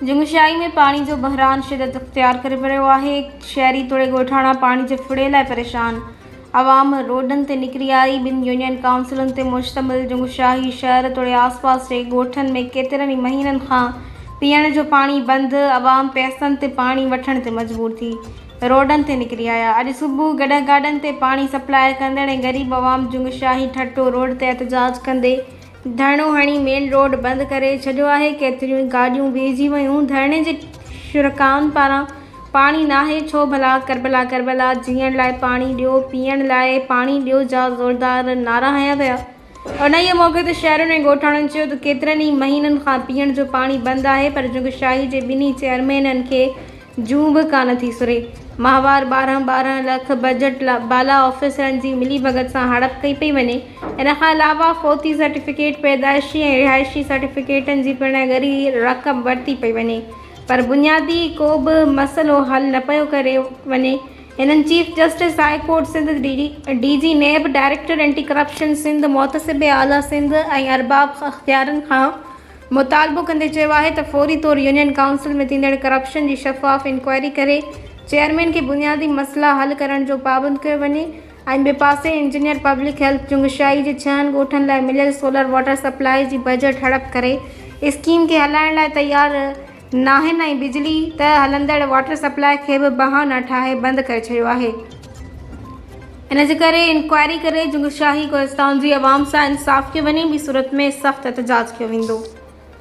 जुंगशाई में पानी जो बहरान शिदत अख्तियार करे पियो आहे। शहरी तोड़े ॻोठाणा पानी जे फुड़े लाइ परेशान। आवाम रोडनि ते निकिरी आई। ॿिनि यूनियन काउंसिलुनि ते मुश्तमिल जुंगशाही शहर तोड़े आसपास जे ॻोठनि में केतिरनि ई महीननि खां पीअण जो पानी बंदि। आवाम पैसनि ते पानी वठण ते मजबूर थी रोडनि ते निकिरी आया। अॼु सुबुह गॾह गाॾनि ते पानी सप्लाई कंदड़ ऐं ग़रीब आवाम जुंगशाही ठट्टो रोड ते एहतजाज कंदे धरणो हणी मेन रोड बंदि करे छॾियो आहे। केतिरियूं गाॾियूं बीहिजी वयूं। धरणे जे शुरकाउनि पारां पानी नाहे छो भला, करबला करबला, जीअण लाइ पानी ॾियो, पीअण लाइ पानी ॾियो जा ज़ोरदार नारा हंया विया। उन्हीअ मौक़े ते शहरुनि ऐं ॻोठाणनि चयो त केतिरनि ई महीननि खां पीअण जो पानी बंदि आहे, पर जुंगशाही जे ॿिन्ही चेयरमैननि खे जूं बि कान थी सुरे। माहवार 12 लख बजट बाला ऑफिसरनि जी मिलीभगत सां हड़प कई पई वञे। इन खां अलावा फ़ौती सर्टिफिकेट, पैदाइशी ऐं रिहाइशी सर्टिफिकेटनि जी पिण ॻरी रक़म वरिती पई वञे, पर बुनियादी को बि मसइलो हल न पियो करे वञे। इन्हनि chief justice high court Sindh, DG NAB, director anti corruption Sindh, मोहतसिब आला सिंध ऐं अरबाब अख्तियारनि खां मुतालबो कंदे चयो आहे त फौरी तौर यूनियन काउंसिल में थींदड़ करप्शन जी शफ़ाफ़ इंक्वायरी करे चेयरमैन खे बुनियादी मसइला हल करण जो पाबंद कयो वञे। ऐं ॿिए पासे इंजीनियर पब्लिक हेल्थ जुंगशाई जे 6 ॻोठनि लाइ मिलियल सोलर वाटर सप्लाई जी बजट हड़प करे स्कीम खे हलाइण लाइ तयारु नाहिनि ऐं बिजली त हलंदड़ वाटर सप्लाई खे बि बहाना ठाहे बंदि करे छॾियो आहे। इन जे करे इंक्वायरी करे जुंगशाही कोहिस्तान जी आवाम सां इंसाफ़ कयो वञे, ॿी सूरत में सख़्तु एहतजाज कयो वेंदो।